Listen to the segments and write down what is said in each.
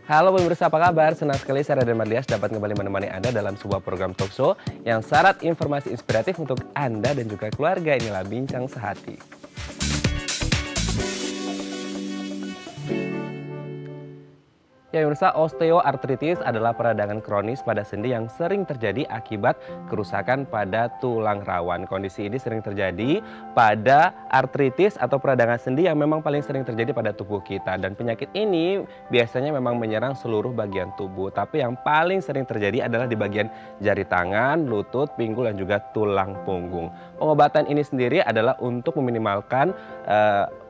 Halo pemirsa, apa kabar? Senang sekali saya Raden Mardias dapat kembali menemani Anda dalam sebuah program talkshow yang syarat informasi inspiratif untuk Anda dan juga keluarga. Inilah Bincang Sehati. Ya pemirsa, osteoartritis adalah peradangan kronis pada sendi yang sering terjadi akibat kerusakan pada tulang rawan. Kondisi ini sering terjadi pada artritis atau peradangan sendi yang memang paling sering terjadi pada tubuh kita. Dan penyakit ini biasanya memang menyerang seluruh bagian tubuh. Tapi yang paling sering terjadi adalah di bagian jari tangan, lutut, pinggul, dan juga tulang punggung. Pengobatan ini sendiri adalah untuk meminimalkan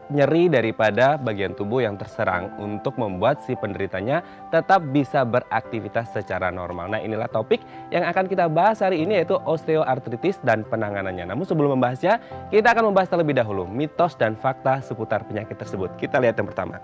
nyeri daripada bagian tubuh yang terserang untuk membuat si penderitanya tetap bisa beraktivitas secara normal. Nah, inilah topik yang akan kita bahas hari ini, yaitu osteoartritis dan penanganannya. Namun sebelum membahasnya, kita akan membahas terlebih dahulu mitos dan fakta seputar penyakit tersebut. Kita lihat yang pertama.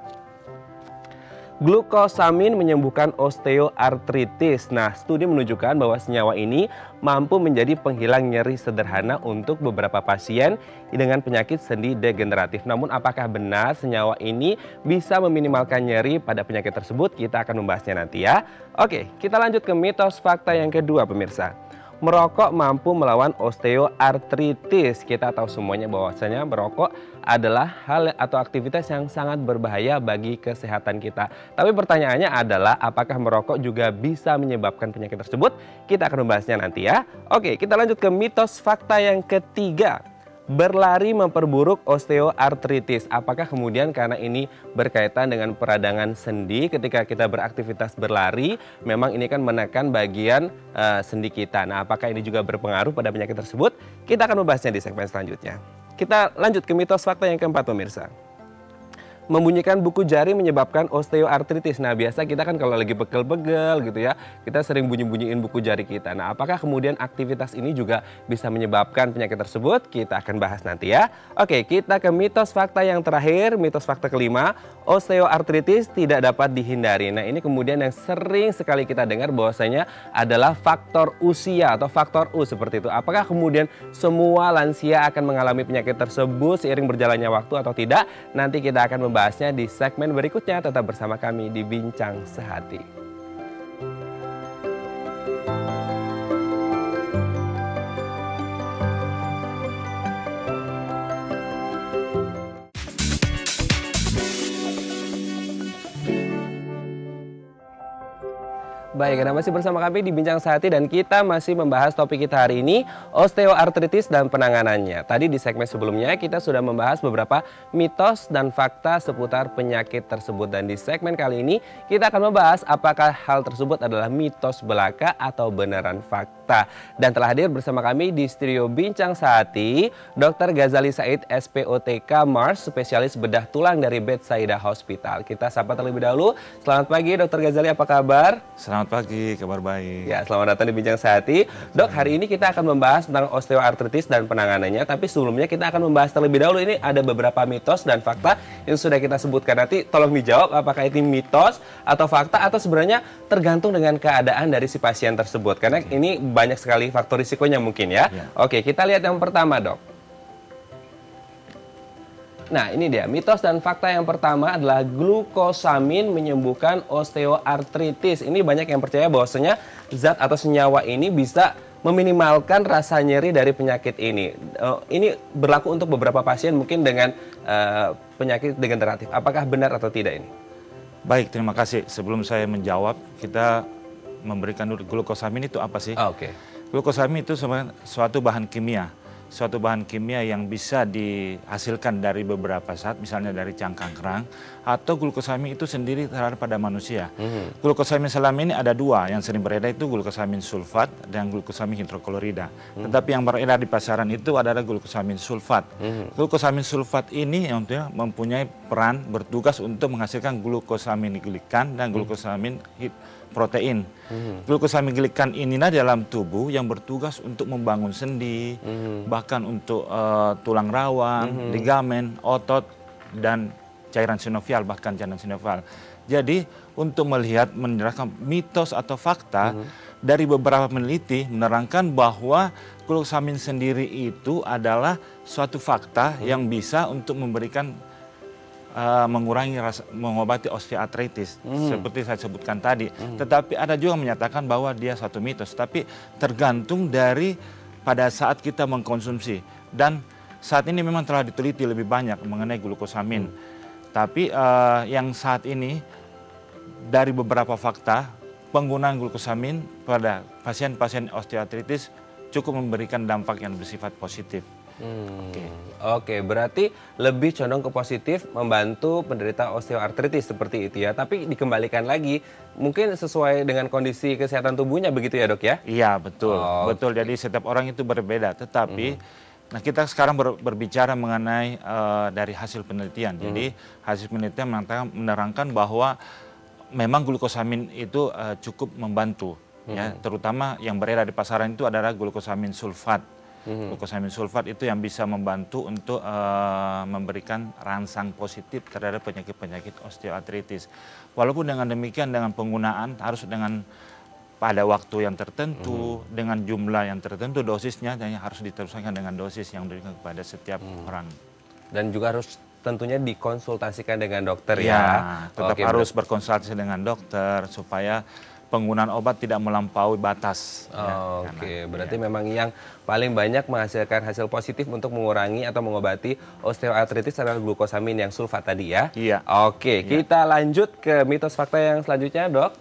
Glukosamin menyembuhkan osteoartritis. Nah, studi menunjukkan bahwa senyawa ini mampu menjadi penghilang nyeri sederhana untuk beberapa pasien dengan penyakit sendi degeneratif. Namun, apakah benar senyawa ini bisa meminimalkan nyeri pada penyakit tersebut? Kita akan membahasnya nanti ya. Oke, kita lanjut ke mitos fakta yang kedua, pemirsa. Merokok mampu melawan osteoartritis. Kita tahu semuanya bahwasanya merokok adalah hal atau aktivitas yang sangat berbahaya bagi kesehatan kita. Tapi pertanyaannya adalah apakah merokok juga bisa menyebabkan penyakit tersebut? Kita akan membahasnya nanti ya. Oke, kita lanjut ke mitos fakta yang ketiga. Berlari memperburuk osteoartritis. Apakah kemudian karena ini berkaitan dengan peradangan sendi ketika kita beraktivitas berlari, memang ini kan menekan bagian sendi kita. Nah, apakah ini juga berpengaruh pada penyakit tersebut? Kita akan membahasnya di segmen selanjutnya. Kita lanjut ke mitos fakta yang keempat, pemirsa. Membunyikan buku jari menyebabkan osteoartritis. Nah, biasa kita kan kalau lagi pegel-pegel gitu ya, kita sering bunyi-bunyiin buku jari kita. Nah, apakah kemudian aktivitas ini juga bisa menyebabkan penyakit tersebut? Kita akan bahas nanti ya. Oke, kita ke mitos fakta yang terakhir, mitos fakta kelima. Osteoartritis tidak dapat dihindari. Nah, ini kemudian yang sering sekali kita dengar bahwasanya adalah faktor usia atau faktor U seperti itu. Apakah kemudian semua lansia akan mengalami penyakit tersebut seiring berjalannya waktu atau tidak? Nanti kita akan membahasnya di segmen berikutnya. Tetap bersama kami di Bincang Sehati. Baik, Anda masih bersama kami di Bincang Sehati dan kita masih membahas topik kita hari ini, osteoartritis dan penanganannya. Tadi di segmen sebelumnya kita sudah membahas beberapa mitos dan fakta seputar penyakit tersebut. Dan di segmen kali ini kita akan membahas apakah hal tersebut adalah mitos belaka atau beneran fakta. Dan telah hadir bersama kami di studio Bincang Sehati, Dr. Ghazali Said, SPOTK Mars, spesialis bedah tulang dari Bethsaida Hospital. Kita sapa terlebih dahulu. Selamat pagi Dr. Ghazali, apa kabar? Selamat pagi, kabar baik. Ya, selamat datang di Bincang Sehati. Dok, hari ini kita akan membahas tentang osteoartritis dan penanganannya. Tapi sebelumnya kita akan membahas terlebih dahulu, ini ada beberapa mitos dan fakta yang sudah kita sebutkan. Nanti tolong dijawab apakah ini mitos atau fakta atau sebenarnya tergantung dengan keadaan dari si pasien tersebut. Karena ini banyak sekali faktor risikonya mungkin ya. Oke, kita lihat yang pertama, Dok. Nah, ini dia, mitos dan fakta yang pertama adalah glukosamin menyembuhkan osteoartritis. Ini banyak yang percaya bahwasanya zat atau senyawa ini bisa meminimalkan rasa nyeri dari penyakit ini. Ini berlaku untuk beberapa pasien mungkin dengan penyakit degeneratif. Apakah benar atau tidak ini? Baik, terima kasih. Sebelum saya menjawab, kita memberikan dulu glukosamin itu apa sih? Oke. Glukosamin itu suatu bahan kimia. Suatu bahan kimia yang bisa dihasilkan dari beberapa zat, misalnya dari cangkang kerang, atau glukosamin itu sendiri terhadap pada manusia. Glukosamin selama ini ada dua, yang sering beredar itu glukosamin sulfat dan glukosamin hidroklorida. Tetapi yang beredar di pasaran itu adalah glukosamin sulfat. Glukosamin sulfat ini yang mempunyai peran bertugas untuk menghasilkan glukosamin glikan dan glukosamin protein. Glukosamin glikan inilah dalam tubuh yang bertugas untuk membangun sendi, bahkan untuk tulang rawan, ligamen, otot, dan cairan sinovial, bahkan cairan sinovial. Jadi untuk melihat menerangkan mitos atau fakta, dari beberapa peneliti menerangkan bahwa glukosamin sendiri itu adalah suatu fakta yang bisa untuk memberikan mengobati osteoartritis seperti saya sebutkan tadi. Tetapi ada juga yang menyatakan bahwa dia suatu mitos. Tapi tergantung dari pada saat kita mengkonsumsi. Dan saat ini memang telah diteliti lebih banyak mengenai glukosamin. Tapi yang saat ini dari beberapa fakta penggunaan glukosamin pada pasien-pasien osteoartritis cukup memberikan dampak yang bersifat positif. Oke, berarti lebih condong ke positif, membantu penderita osteoartritis seperti itu ya. Tapi dikembalikan lagi, mungkin sesuai dengan kondisi kesehatan tubuhnya begitu ya dok ya? Iya betul, betul. Jadi setiap orang itu berbeda. Tetapi, nah kita sekarang berbicara mengenai dari hasil penelitian. Jadi hasil penelitian menerangkan bahwa memang glukosamin itu cukup membantu, ya. Terutama yang beredar di pasaran itu adalah glukosamin sulfat. Glukosamin sulfat itu yang bisa membantu untuk memberikan rangsang positif terhadap penyakit-penyakit osteoartritis. Walaupun dengan demikian dengan penggunaan harus dengan pada waktu yang tertentu, dengan jumlah yang tertentu dosisnya, dan harus diteruskan dengan dosis yang diberikan kepada setiap orang. Dan juga harus tentunya dikonsultasikan dengan dokter ya. Tetap harus berkonsultasi dengan dokter supaya penggunaan obat tidak melampaui batas. Berarti memang yang paling banyak menghasilkan hasil positif untuk mengurangi atau mengobati osteoartritis adalah glukosamin yang sulfat tadi ya? Iya. Kita lanjut ke mitos fakta yang selanjutnya dok.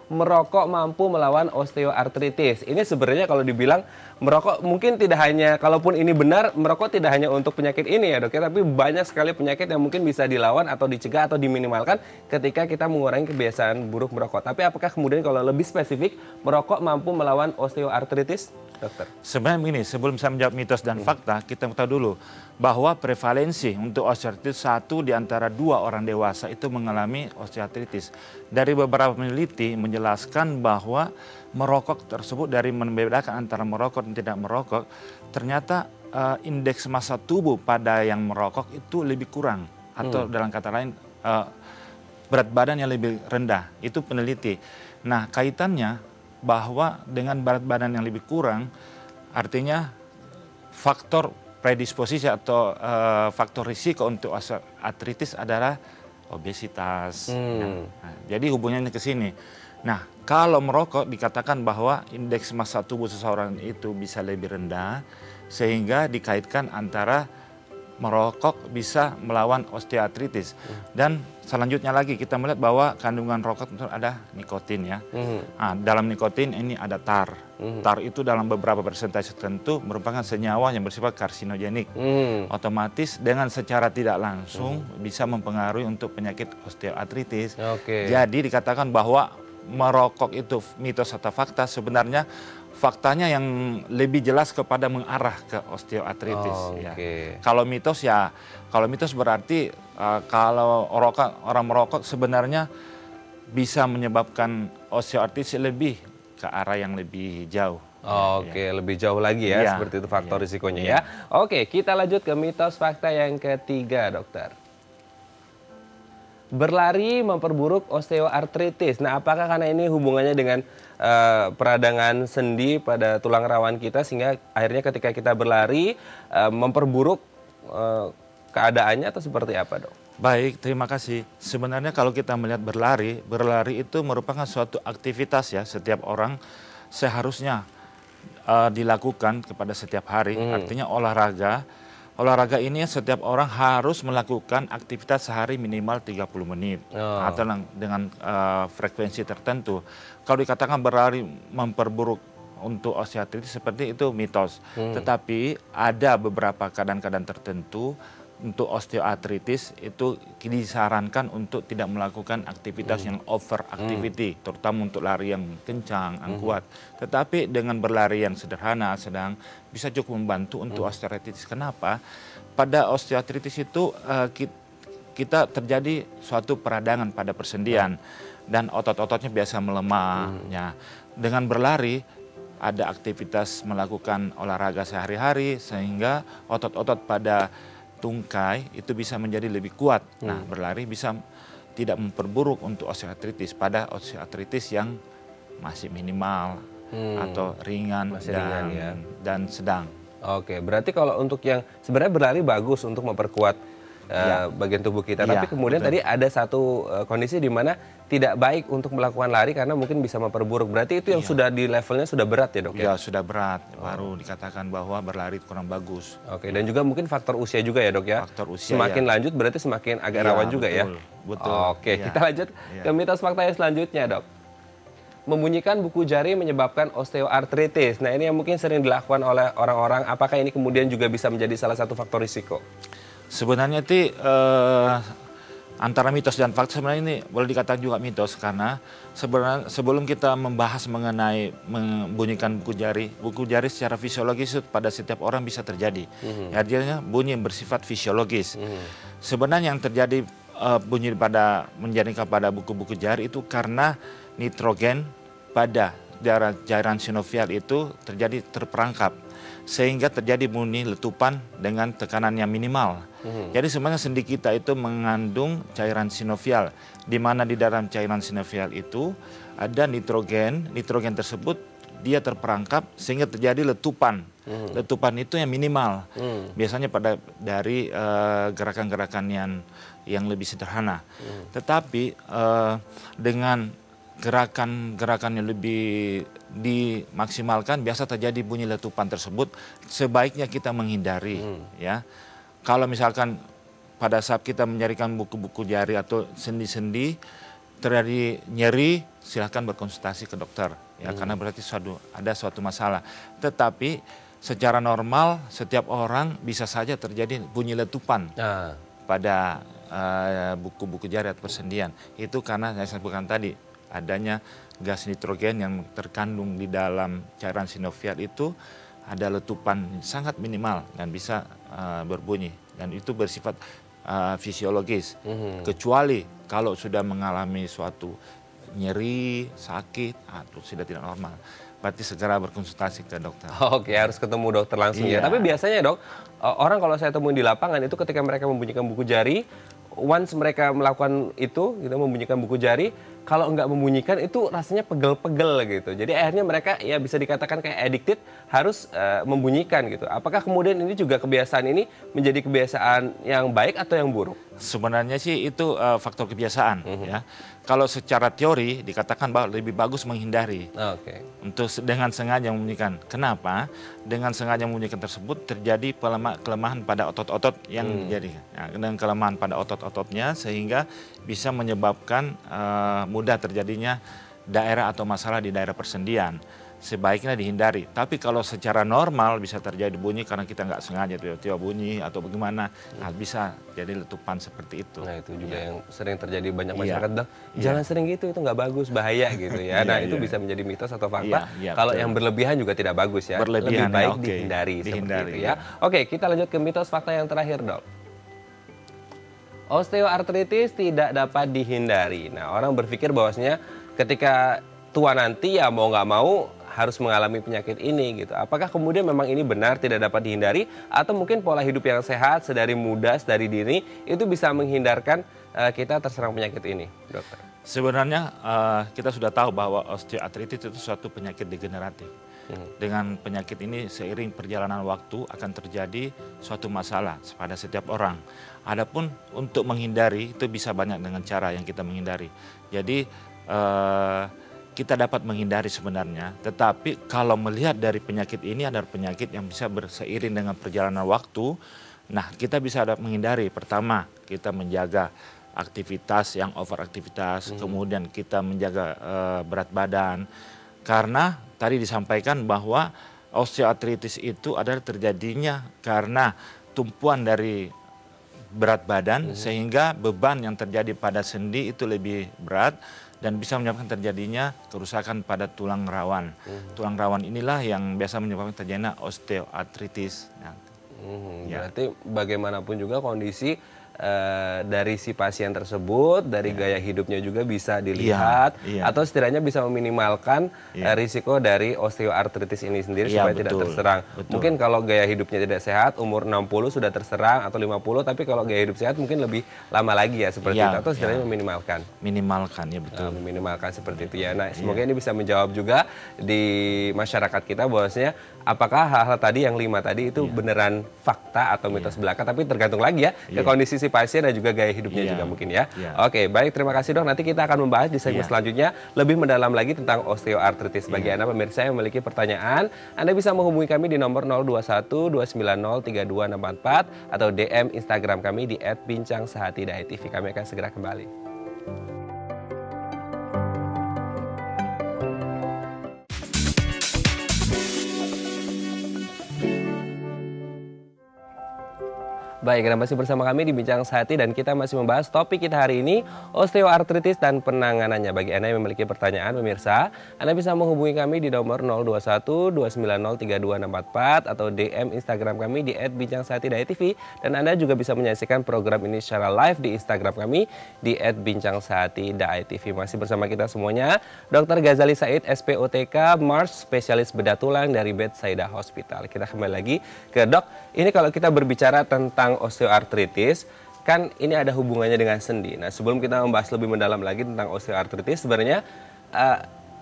Merokok mampu melawan osteoartritis. Ini sebenarnya kalau dibilang merokok mungkin tidak hanya, kalaupun ini benar, merokok tidak hanya untuk penyakit ini ya dok ya, tapi banyak sekali penyakit yang mungkin bisa dilawan atau dicegah atau diminimalkan ketika kita mengurangi kebiasaan buruk merokok. Tapi apakah kemudian kalau lebih spesifik, merokok mampu melawan osteoartritis, dokter? Sebenarnya begini, sebelum saya menjawab mitos dan fakta, kita tahu dulu bahwa prevalensi untuk osteoartritis 1 di antara 2 orang dewasa itu mengalami osteoartritis. Dari beberapa peneliti menjelaskan bahwa merokok tersebut, dari membedakan antara merokok dan tidak merokok, ternyata indeks massa tubuh pada yang merokok itu lebih kurang. Atau dalam kata lain, berat badan yang lebih rendah. Itu peneliti. Nah, kaitannya bahwa dengan berat badan yang lebih kurang, artinya faktor predisposisi atau faktor risiko untuk osteoartritis adalah obesitas. Nah, jadi hubungannya ke sini. Nah, kalau merokok dikatakan bahwa indeks massa tubuh seseorang itu bisa lebih rendah, sehingga dikaitkan antara merokok bisa melawan osteoartritis. Dan selanjutnya lagi kita melihat bahwa kandungan rokok itu ada nikotin ya. Nah, dalam nikotin ini ada tar. Tar itu dalam beberapa persentase tertentu merupakan senyawa yang bersifat karsinogenik. Otomatis dengan secara tidak langsung bisa mempengaruhi untuk penyakit osteoartritis. Jadi dikatakan bahwa merokok itu mitos atau fakta, sebenarnya faktanya yang lebih jelas kepada mengarah ke osteoartritis. Ya. Kalau mitos ya, kalau mitos berarti kalau orang merokok sebenarnya bisa menyebabkan osteoartritis lebih ke arah yang lebih jauh. Lebih jauh lagi ya, seperti itu faktor risikonya ya. Kita lanjut ke mitos fakta yang ketiga, dokter. Berlari memperburuk osteoartritis. Nah, apakah karena ini hubungannya dengan peradangan sendi pada tulang rawan kita sehingga akhirnya ketika kita berlari memperburuk keadaannya atau seperti apa, dok? Baik, terima kasih. Sebenarnya kalau kita melihat berlari itu merupakan suatu aktivitas ya, setiap orang seharusnya dilakukan kepada setiap hari. Artinya olahraga. Olahraga ini setiap orang harus melakukan aktivitas sehari minimal 30 menit atau dengan frekuensi tertentu. Kalau dikatakan berlari memperburuk untuk osteoartritis seperti itu mitos. Tetapi ada beberapa keadaan-keadaan tertentu untuk osteoartritis itu disarankan untuk tidak melakukan aktivitas yang over activity, terutama untuk lari yang kencang, yang kuat. Tetapi dengan berlari yang sederhana, sedang, bisa cukup membantu untuk osteoartritis. Kenapa? Pada osteoartritis itu kita terjadi suatu peradangan pada persendian dan otot-ototnya biasa melemah. Ya. Dengan berlari ada aktivitas melakukan olahraga sehari-hari sehingga otot-otot pada tungkai itu bisa menjadi lebih kuat. Nah, berlari bisa tidak memperburuk untuk osteoartritis pada osteoartritis yang masih minimal atau ringan dan sedang. Berarti kalau untuk yang sebenarnya berlari bagus untuk memperkuat bagian tubuh kita. Iya, Tapi kemudian betul. tadi ada satu kondisi di mana tidak baik untuk melakukan lari karena mungkin bisa memperburuk. Berarti itu yang sudah di levelnya sudah berat ya, Dok ya? Ya sudah berat, baru dikatakan bahwa berlari kurang bagus. Oke, dan juga mungkin faktor usia juga ya, Dok ya? Faktor usia, semakin ya. lanjut berarti semakin agak Iya, rawan juga ya? betul, betul. Oke, Iya. kita lanjut ke mitos fakta yang selanjutnya, Dok. Membunyikan buku jari menyebabkan osteoartritis. Nah, ini yang mungkin sering dilakukan oleh orang-orang. Apakah ini kemudian juga bisa menjadi salah satu faktor risiko? Sebenarnya itu antara mitos dan fakta, sebenarnya ini boleh dikatakan juga mitos, karena sebenarnya sebelum kita membahas mengenai membunyikan buku jari secara fisiologis itu pada setiap orang bisa terjadi. Artinya bunyi yang bersifat fisiologis. Sebenarnya yang terjadi bunyi menjadikan pada buku-buku jari itu karena nitrogen pada cairan sinovial itu terperangkap, sehingga terjadi bunyi letupan dengan tekanan yang minimal. Jadi sebenarnya sendi kita itu mengandung cairan sinovial, di mana di dalam cairan sinovial itu ada nitrogen. Nitrogen tersebut dia terperangkap sehingga terjadi letupan. Letupan itu yang minimal. Biasanya dari gerakan-gerakan yang lebih sederhana. Tetapi dengan gerakan-gerakan yang lebih dimaksimalkan, biasa terjadi bunyi letupan tersebut. Sebaiknya kita menghindari, ya. Kalau misalkan pada saat kita mencarikan buku-buku jari atau sendi-sendi terjadi nyeri, silahkan berkonsultasi ke dokter, ya, karena berarti ada suatu masalah. Tetapi secara normal setiap orang bisa saja terjadi bunyi letupan pada buku-buku jari atau persendian. Itu karena saya sebutkan tadi, adanya gas nitrogen yang terkandung di dalam cairan sinovial itu ada letupan sangat minimal dan bisa berbunyi, dan itu bersifat fisiologis. Kecuali kalau sudah mengalami suatu nyeri, sakit, itu sudah tidak normal. Berarti segera berkonsultasi ke dokter. Oke, harus ketemu dokter langsung ya. Iya. Tapi biasanya, Dok, orang kalau saya temuin di lapangan itu ketika mereka membunyikan buku jari, once mereka melakukan itu, gitu, membunyikan buku jari, kalau nggak membunyikan itu rasanya pegel-pegel gitu. Jadi akhirnya mereka ya bisa dikatakan kayak addicted, harus membunyikan gitu. Apakah kemudian ini juga kebiasaan ini menjadi kebiasaan yang baik atau yang buruk? Sebenarnya sih itu faktor kebiasaan, ya. Kalau secara teori dikatakan bahwa lebih bagus menghindari. Oke. Untuk dengan sengaja membunyikan. Kenapa? Dengan sengaja membunyikan tersebut terjadi kelemahan pada otot-otot yang terjadi. Nah, dengan kelemahan pada otot-ototnya sehingga bisa menyebabkan mudah terjadinya daerah atau masalah di daerah persendian. Sebaiknya dihindari. Tapi kalau secara normal bisa terjadi bunyi karena kita nggak sengaja tiba-tiba bunyi atau bagaimana, nah bisa jadi letupan seperti itu. Nah, itu juga yang sering terjadi, banyak masyarakat bilang, jangan sering gitu, itu nggak bagus, bahaya gitu ya. Nah, itu bisa menjadi mitos atau fakta. Kalau yang berlebihan juga tidak bagus ya. Berlebihan, lebih baik ya, dihindari seperti itu ya. ya. Oke, kita lanjut ke mitos fakta yang terakhir, Dok. Osteoartritis tidak dapat dihindari. Nah, orang berpikir bahwasanya ketika tua nanti ya mau nggak mau harus mengalami penyakit ini gitu. Apakah kemudian memang ini benar tidak dapat dihindari, atau mungkin pola hidup yang sehat sedari muda, sedari dini itu bisa menghindarkan kita terserang penyakit ini, dokter? Sebenarnya kita sudah tahu bahwa osteoartritis itu suatu penyakit degeneratif. Dengan penyakit ini seiring perjalanan waktu akan terjadi suatu masalah pada setiap orang. Adapun untuk menghindari itu bisa banyak dengan cara yang kita menghindari. Jadi kita dapat menghindari sebenarnya, tetapi kalau melihat dari penyakit ini adalah penyakit yang bisa berseiring dengan perjalanan waktu. Nah, kita bisa menghindari. Pertama, kita menjaga aktivitas yang overaktivitas, kemudian kita menjaga berat badan. Karena tadi disampaikan bahwa osteoartritis itu adalah terjadinya karena tumpuan dari berat badan, sehingga beban yang terjadi pada sendi itu lebih berat dan bisa menyebabkan terjadinya kerusakan pada tulang rawan. Tulang rawan inilah yang biasa menyebabkan terjadinya osteoartritis. Berarti bagaimanapun juga kondisi dari si pasien tersebut, dari gaya hidupnya juga bisa dilihat, atau setidaknya bisa meminimalkan risiko dari osteoartritis ini sendiri supaya tidak terserang. Mungkin kalau gaya hidupnya tidak sehat, umur 60 sudah terserang atau 50, tapi kalau gaya hidup sehat mungkin lebih lama lagi ya seperti itu, atau setidaknya meminimalkan. Minimalkan, ya betul. Meminimalkan seperti itu ya. Nah, semoga ini bisa menjawab juga di masyarakat kita bahwasanya apakah hal-hal tadi yang 5 tadi itu beneran fakta atau mitos belaka, tapi tergantung lagi ya ke kondisi si kondisi pasien dan juga gaya hidupnya juga mungkin ya. Oke, baik, terima kasih dok. Nanti kita akan membahas di segmen selanjutnya lebih mendalam lagi tentang osteoartritis. Bagi Anda pemirsa yang memiliki pertanyaan, Anda bisa menghubungi kami di nomor 021 290 3264 atau DM Instagram kami di @bincangsehati.tv. Kami akan segera kembali. Baik, Anda masih bersama kami di Bincang Sehati dan kita masih membahas topik kita hari ini, osteoartritis dan penanganannya. Bagi Anda yang memiliki pertanyaan, pemirsa, Anda bisa menghubungi kami di nomor 021 290 3264 atau DM Instagram kami di @bincangsehati.tv dan Anda juga bisa menyaksikan program ini secara live di Instagram kami di @bincangsehati.tv. Masih bersama kita semuanya, Dr. Ghazali Said, SPOTK, Mars, spesialis bedah tulang dari Bethsaida Hospital. Kita kembali lagi ke dok, ini kalau kita berbicara tentang osteoartritis, kan ini ada hubungannya dengan sendi. Nah, sebelum kita membahas lebih mendalam lagi tentang osteoartritis, sebenarnya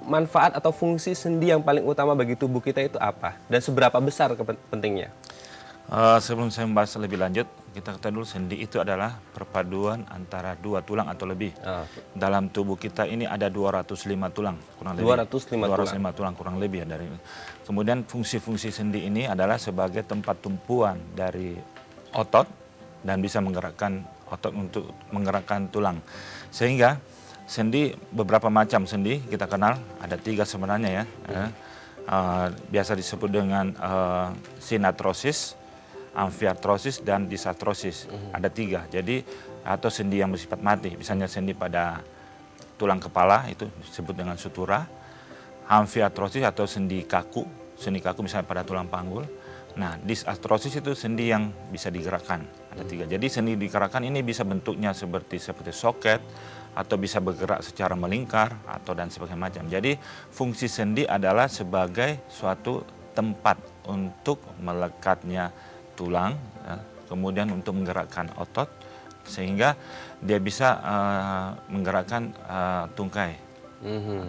manfaat atau fungsi sendi yang paling utama bagi tubuh kita itu apa? Dan seberapa besar pentingnya? Sebelum saya membahas lebih lanjut, kita ketahui dulu sendi itu adalah perpaduan antara dua tulang atau lebih. Dalam tubuh kita ini ada 205 tulang, kurang lebih. 205 tulang kurang lebih ya dari. Kemudian fungsi-fungsi sendi ini adalah sebagai tempat tumpuan dari otot dan bisa menggerakkan otot untuk menggerakkan tulang. Sehingga sendi, beberapa macam sendi kita kenal, ada 3 sebenarnya ya. Biasa disebut dengan sinartrosis, amfiartrosis, dan disartrosis. Ada 3. Jadi atau sendi yang bersifat mati. Misalnya sendi pada tulang kepala itu disebut dengan sutura. Amfiartrosis atau sendi kaku misalnya pada tulang panggul. Nah, disartrosis itu sendi yang bisa digerakkan. Ada 3. Jadi sendi digerakkan ini bisa bentuknya seperti soket atau bisa bergerak secara melingkar atau dan sebagainya macam. Jadi fungsi sendi adalah sebagai suatu tempat untuk melekatnya tulang, ya, kemudian untuk menggerakkan otot sehingga dia bisa menggerakkan tungkai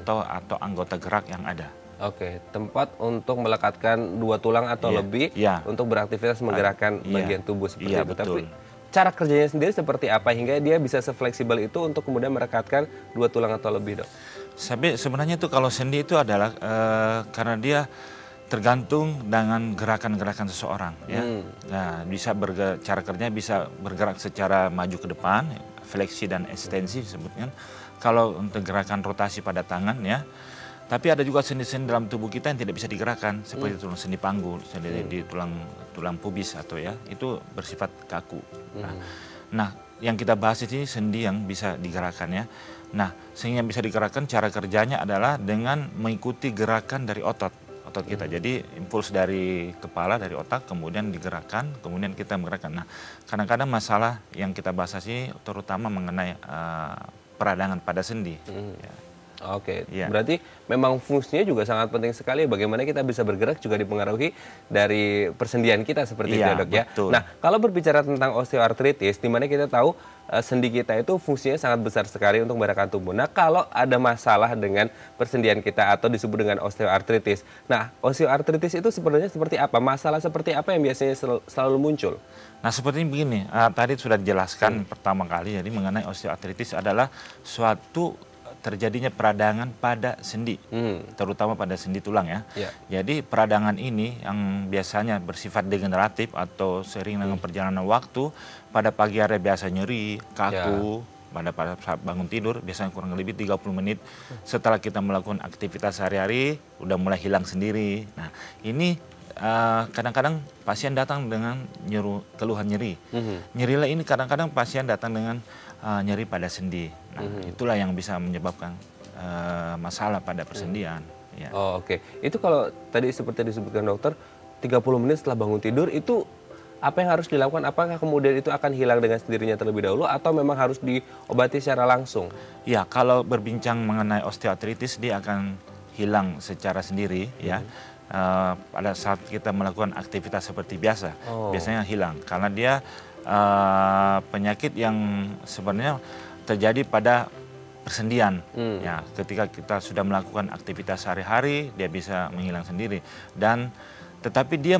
atau anggota gerak yang ada. Oke, tempat untuk melekatkan 2 tulang atau lebih untuk beraktivitas menggerakkan bagian tubuh seperti itu. Betul. Tapi cara kerjanya sendiri seperti apa hingga dia bisa sefleksibel itu untuk kemudian merekatkan 2 tulang atau lebih, dok? Sebenarnya itu kalau sendi itu adalah karena dia tergantung dengan gerakan-gerakan seseorang, ya. Nah, cara kerjanya bisa bergerak secara maju ke depan, fleksi dan ekstensi disebutkan. Kalau untuk gerakan rotasi pada tangan, ya. Tapi ada juga sendi-sendi dalam tubuh kita yang tidak bisa digerakkan, seperti tulang sendi panggul, sendi di tulang pubis atau ya, itu bersifat kaku. Nah, yang kita bahas ini sendi yang bisa digerakkan ya. Nah, sehingga bisa digerakkan cara kerjanya adalah dengan mengikuti gerakan dari otot kita. Jadi impuls dari kepala, dari otak, kemudian digerakkan, kemudian kita menggerakkan. Nah, kadang-kadang masalah yang kita bahas ini terutama mengenai peradangan pada sendi. Ya. Oke, berarti memang fungsinya juga sangat penting sekali. Bagaimana kita bisa bergerak juga dipengaruhi dari persendian kita seperti itu, dok ya. Nah, kalau berbicara tentang osteoartritis, di mana kita tahu sendi kita itu fungsinya sangat besar sekali untuk menggerakkan tubuh. Nah, kalau ada masalah dengan persendian kita atau disebut dengan osteoartritis. Nah, osteoartritis itu sebenarnya seperti apa? Masalah seperti apa yang biasanya selalu muncul? Nah, seperti begini, tadi sudah dijelaskan pertama kali, jadi mengenai osteoartritis adalah suatu terjadinya peradangan pada sendi, terutama pada sendi tulang ya. Jadi peradangan ini yang biasanya bersifat degeneratif atau sering dengan perjalanan waktu, pada pagi hari biasa nyeri, kaku, pada saat bangun tidur biasanya kurang lebih 30 menit setelah kita melakukan aktivitas sehari-hari udah mulai hilang sendiri. Nah, ini kadang-kadang pasien datang dengan keluhan nyeri. Nyeri ini kadang-kadang pasien datang dengan nyeri pada sendi. Nah, itulah yang bisa menyebabkan masalah pada persendian. Ya. Oh, oke. Itu kalau tadi seperti disebutkan dokter, 30 menit setelah bangun tidur itu apa yang harus dilakukan? Apakah kemudian itu akan hilang dengan sendirinya terlebih dahulu atau memang harus diobati secara langsung? Ya, kalau berbincang mengenai osteoartritis dia akan hilang secara sendiri ya. Pada saat kita melakukan aktivitas seperti biasa, biasanya hilang karena dia penyakit yang sebenarnya terjadi pada persendian. Ya, ketika kita sudah melakukan aktivitas sehari-hari, dia bisa menghilang sendiri. Dan tetapi dia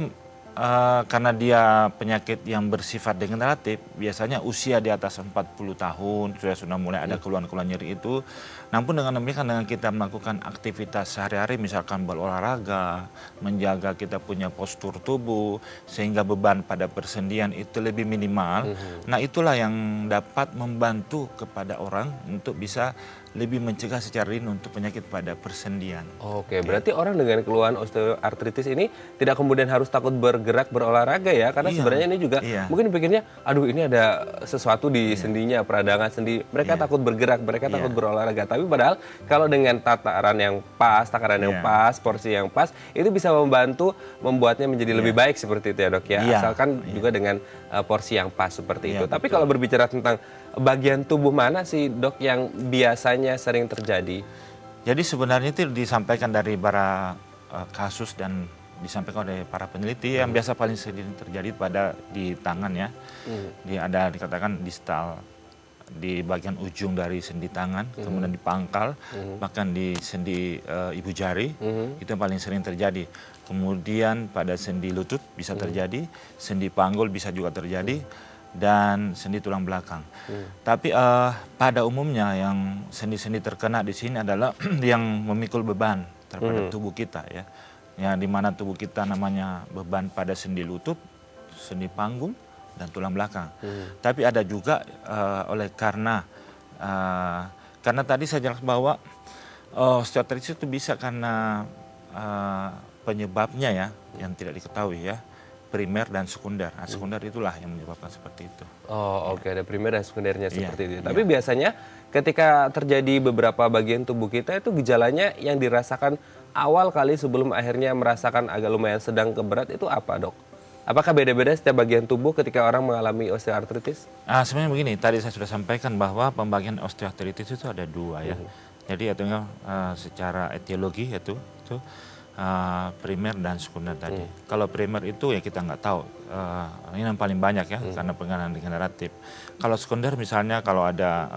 karena dia penyakit yang bersifat degeneratif, biasanya usia di atas 40 tahun sudah mulai ada keluhan-keluhan nyeri itu. Namun dengan demikian, dengan kita melakukan aktivitas sehari-hari, misalkan berolahraga, menjaga kita punya postur tubuh, sehingga beban pada persendian itu lebih minimal. Nah, itulah yang dapat membantu kepada orang untuk bisa lebih mencegah secara dini untuk penyakit pada persendian. Oke, berarti orang dengan keluhan osteoartritis ini tidak kemudian harus takut bergerak berolahraga ya, karena sebenarnya ini juga mungkin pikirnya, aduh ini ada sesuatu di sendinya, peradangan sendi, mereka takut bergerak, mereka takut berolahraga. Tapi padahal kalau dengan takaran yang pas, porsi yang pas, itu bisa membantu membuatnya menjadi lebih baik seperti itu ya dok ya, asalkan juga dengan porsi yang pas seperti itu. Tapi kalau berbicara tentang bagian tubuh mana sih dok yang biasanya sering terjadi? Jadi sebenarnya itu disampaikan dari para kasus dan disampaikan oleh para peneliti yang biasa paling sering terjadi di tangan ya. Dia ada dikatakan distal di bagian ujung dari sendi tangan, kemudian di pangkal, bahkan di sendi ibu jari, itu yang paling sering terjadi. Kemudian pada sendi lutut bisa terjadi, sendi panggul bisa juga terjadi, dan sendi tulang belakang. Tapi pada umumnya yang sendi-sendi terkena di sini adalah yang memikul beban terhadap tubuh kita ya. Ya, di mana tubuh kita namanya beban pada sendi lutut, sendi panggul, dan tulang belakang. Tapi ada juga karena tadi saya jelas bahwa osteoartritis itu bisa karena penyebabnya ya yang tidak diketahui ya, primer dan sekunder. Nah, sekunder itulah yang menyebabkan seperti itu. Oh oke, ada primer dan sekundernya seperti itu. Tapi biasanya ketika terjadi beberapa bagian tubuh kita itu gejalanya yang dirasakan awal kali sebelum akhirnya merasakan agak lumayan sedang ke berat itu apa dok? Apakah beda-beda setiap bagian tubuh ketika orang mengalami osteoartritis? Sebenarnya begini, tadi saya sudah sampaikan bahwa pembagian osteoartritis itu ada dua ya. Jadi secara etiologi itu primer dan sekunder tadi. Kalau primer itu ya kita nggak tahu, ini yang paling banyak ya karena pengenalan degeneratif. Kalau sekunder misalnya kalau ada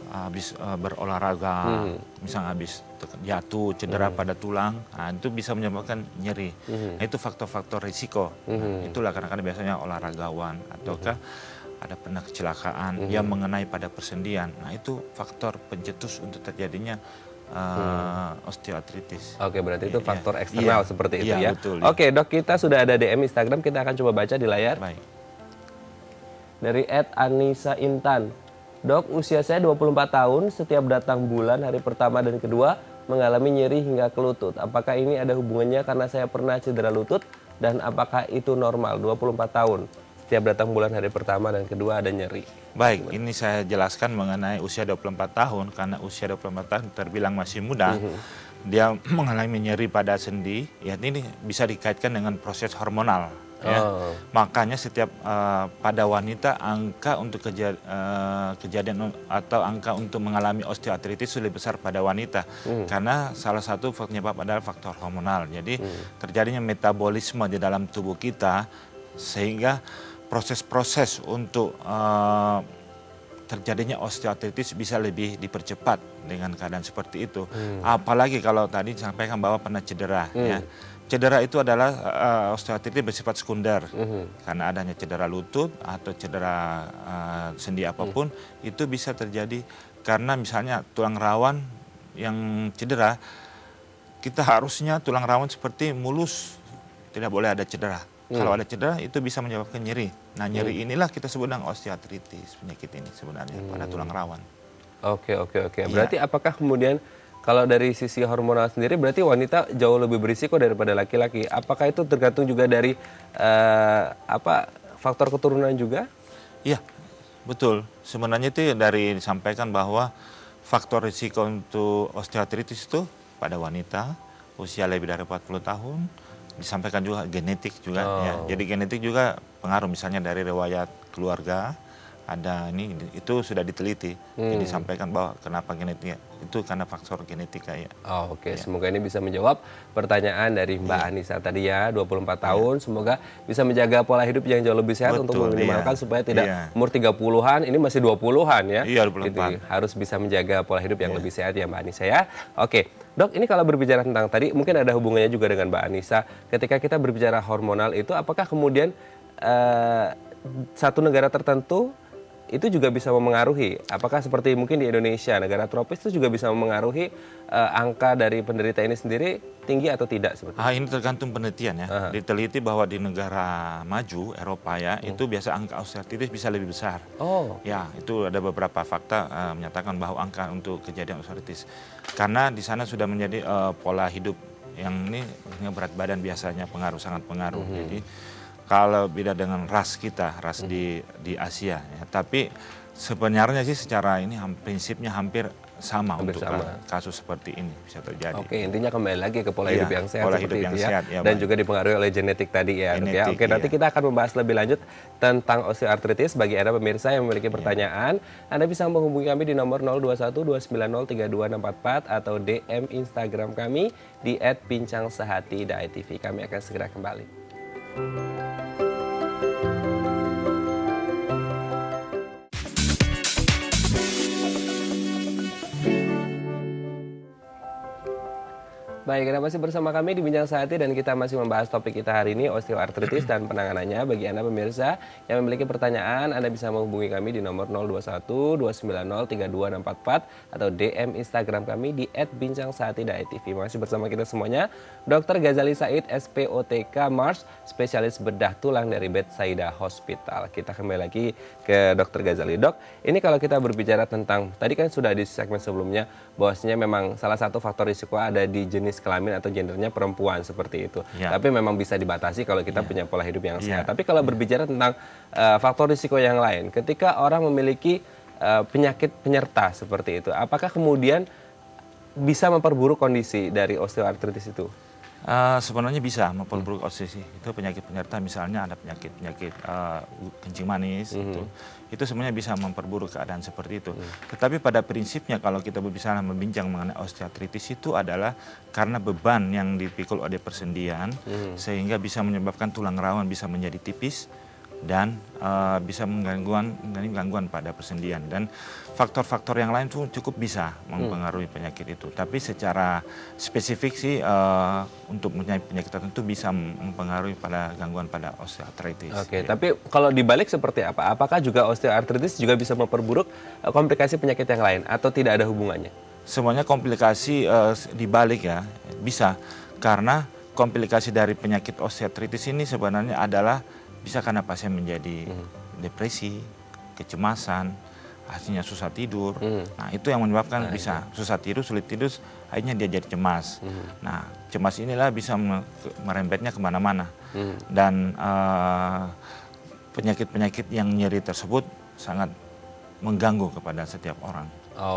habis berolahraga, misalnya habis jatuh, cedera pada tulang, nah, itu bisa menyebabkan nyeri. Nah, itu faktor-faktor risiko. Nah, itulah kadang-kadang biasanya olahragawan ataukah ada pernah kecelakaan yang mengenai pada persendian. Nah, itu faktor pencetus untuk terjadinya osteoartritis. Oke, berarti itu faktor eksternal seperti itu ya. Betul, Oke, dok, kita sudah ada DM Instagram, kita akan coba baca di layar. Baik. Dari @Anissa Intan. Dok, usia saya 24 tahun, setiap datang bulan hari pertama dan kedua mengalami nyeri hingga ke lutut. Apakah ini ada hubungannya karena saya pernah cedera lutut dan apakah itu normal 24 tahun? Setiap datang bulan hari pertama dan kedua ada nyeri. Baik, ini saya jelaskan mengenai usia 24 tahun karena usia 24 tahun terbilang masih muda. Dia mengalami nyeri pada sendi, ya ini bisa dikaitkan dengan proses hormonal. Ya. Makanya setiap pada wanita angka untuk kejadian atau angka untuk mengalami osteoartritis lebih besar pada wanita karena salah satu penyebab adalah faktor hormonal. Jadi terjadinya metabolisme di dalam tubuh kita sehingga proses-proses untuk terjadinya osteoartritis bisa lebih dipercepat dengan keadaan seperti itu. Apalagi kalau tadi disampaikan bahwa pernah cedera ya. Cedera itu adalah osteoartritis bersifat sekunder karena adanya cedera lutut atau cedera sendi apapun itu bisa terjadi karena misalnya tulang rawan yang cedera, kita harusnya tulang rawan seperti mulus, tidak boleh ada cedera. Kalau ada cedera itu bisa menyebabkan nyeri. Nah, nyeri inilah kita sebut dengan osteoartritis, penyakit ini sebenarnya pada tulang rawan. Oke. Berarti apakah kemudian kalau dari sisi hormonal sendiri berarti wanita jauh lebih berisiko daripada laki-laki. Apakah itu tergantung juga dari faktor keturunan juga? Iya, betul. Sebenarnya itu dari disampaikan bahwa faktor risiko untuk osteoartritis itu pada wanita usia lebih dari 40 tahun. Disampaikan juga genetik juga ya. Jadi genetik juga pengaruh misalnya dari riwayat keluarga ada ini itu sudah diteliti. Jadi disampaikan bahwa kenapa genetika itu karena faktor genetika ya. Oh, oke. Semoga ini bisa menjawab pertanyaan dari Mbak Anissa tadi ya, 24 tahun. Semoga bisa menjaga pola hidup yang jauh lebih sehat untuk meminimalkan supaya tidak umur 30-an, ini masih 20-an ya. Iya, 24. Gitu, harus bisa menjaga pola hidup yang lebih sehat ya Mbak Anissa ya. Oke, Dok, ini kalau berbicara tentang tadi mungkin ada hubungannya juga dengan Mbak Anissa. Ketika kita berbicara hormonal itu apakah kemudian satu negara tertentu itu juga bisa memengaruhi, apakah seperti mungkin di Indonesia, negara tropis itu juga bisa memengaruhi angka dari penderita ini sendiri tinggi atau tidak seperti itu? Ini tergantung penelitian ya. Diteliti bahwa di negara maju Eropa ya, itu biasa angka osteoartritis bisa lebih besar. Oh. Ya, itu ada beberapa fakta menyatakan bahwa angka untuk kejadian osteoartritis. Karena di sana sudah menjadi pola hidup yang ini berat badan biasanya sangat pengaruh. Jadi kalau beda dengan ras kita, ras di Asia ya. Tapi sebenarnya sih secara ini prinsipnya hampir sama untuk kasus seperti ini bisa terjadi. Oke, intinya kembali lagi ke pola hidup yang sehat pola seperti hidup yang itu ya. sehat, ya Dan Bang. juga dipengaruhi oleh genetik tadi ya, Dok ya. Oke, nanti kita akan membahas lebih lanjut tentang osteoartritis. Bagi Anda pemirsa yang memiliki pertanyaan, Anda bisa menghubungi kami di nomor 0212903264 atau DM Instagram kami di @pincangsehati.tv. Kami akan segera kembali. Baik, Anda masih bersama kami di Bincang Sehati dan kita masih membahas topik kita hari ini, osteoartritis dan penanganannya. Bagi Anda pemirsa yang memiliki pertanyaan, Anda bisa menghubungi kami di nomor 0212903264 atau DM Instagram kami di @bincangsehati.tv. Masih bersama kita semuanya, Dr. Ghazali Said, SPOTK Mars, spesialis bedah tulang dari Bethsaida Hospital. Kita kembali lagi ke Dr. Ghazali. Dok, ini kalau kita berbicara tentang, tadi kan sudah di segmen sebelumnya, bahwasanya memang salah satu faktor risiko ada di jenis kelamin atau gendernya perempuan seperti itu. Tapi memang bisa dibatasi kalau kita punya pola hidup yang sehat. Tapi kalau berbicara tentang faktor risiko yang lain, ketika orang memiliki penyakit penyerta seperti itu, apakah kemudian bisa memperburuk kondisi dari osteoartritis itu? Sebenarnya bisa memperburuk osteoartritis. Itu penyakit penyerta, misalnya ada penyakit kencing manis, itu sebenarnya bisa memperburuk keadaan seperti itu. Tetapi pada prinsipnya kalau kita berbicara membincang mengenai osteoartritis itu adalah karena beban yang dipikul oleh persendian, sehingga bisa menyebabkan tulang rawan bisa menjadi tipis dan bisa mengganggu gangguan pada persendian, dan faktor-faktor yang lain tuh cukup bisa mempengaruhi penyakit itu. Tapi secara spesifik sih untuk penyakit tertentu bisa mempengaruhi pada gangguan pada osteoartritis. Oke, tapi kalau dibalik seperti apa? Apakah juga osteoartritis juga bisa memperburuk komplikasi penyakit yang lain atau tidak ada hubungannya? Semuanya komplikasi dibalik ya, bisa, karena komplikasi dari penyakit osteoartritis ini sebenarnya adalah bisa karena pasien menjadi depresi, kecemasan, hasilnya susah tidur. Nah, itu yang menyebabkan bisa susah tidur, sulit tidur, akhirnya dia jadi cemas. Nah, cemas inilah bisa merembetnya kemana-mana. Dan penyakit-penyakit yang nyeri tersebut sangat mengganggu kepada setiap orang.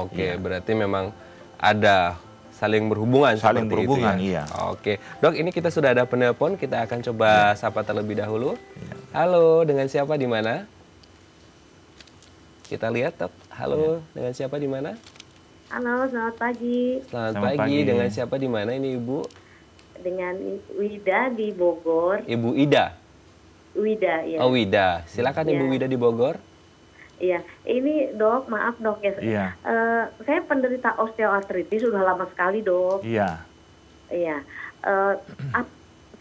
Oke, berarti memang ada saling berhubungan. Saling berhubungan, itu ya? iya. Oke, Dok, ini kita sudah ada penelpon, kita akan coba sapa terlebih dahulu. Halo, dengan siapa di mana? Kita lihat, Dok. Halo, dengan siapa di mana? Halo, selamat pagi. Selamat pagi. Dengan siapa di mana ini, Ibu? Dengan Wida di Bogor. Ibu Ida. Wida, ya. Oh, Wida. Silakan Ibu Wida di Bogor. Iya, ini Dok, maaf Dok ya. Iya. Saya penderita osteoartritis sudah lama sekali Dok. Iya. Iya.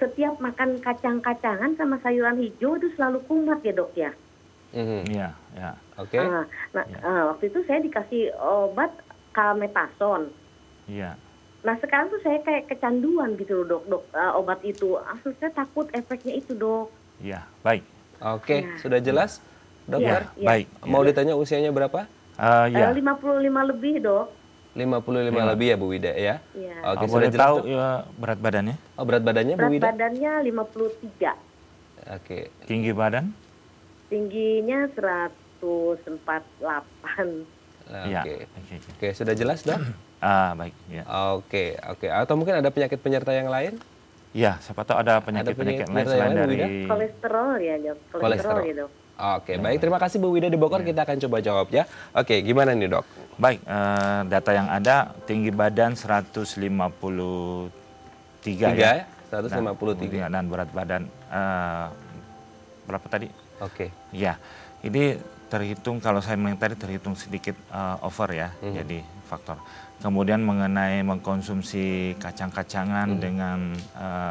Setiap makan kacang-kacangan sama sayuran hijau itu selalu kumat ya Dok ya. Iya, ya. Oke. Waktu itu saya dikasih obat Kalmetason. Iya. Nah sekarang tuh saya kayak kecanduan gitu loh Dok, obat itu. Saya takut efeknya itu Dok. Iya, baik. Oke, sudah jelas, Dokter? Ya, baik. Mau ditanya usianya berapa? Ya. 55 lebih Dok. 55 lebih ya Bu Wida ya? Iya. Oke, boleh sudah jelas, tahu Dok? ya, berat badannya? Oh, berat badannya Bu Berat Wida? badannya 53. Oke. Tinggi badan? Tingginya 148. Iya. Oke, sudah jelas Dok? Baik, ya. Oke. Atau mungkin ada penyakit penyerta yang lain? Iya, siapa tahu ada penyakit-penyakit lain selain yang lain, Bu dari... Kolesterol ya Dok. Kolesterol ya Dok. Oke, baik. Terima kasih Bu Wida di Bogor. Kita akan coba jawab ya. Oke, gimana nih dok? Baik, data yang ada tinggi badan 153 ya. 153. Dan berat badan berapa tadi? Oke. Ya, ini terhitung kalau saya melihat tadi terhitung sedikit over ya, jadi faktor. Kemudian mengenai mengkonsumsi kacang-kacangan dengan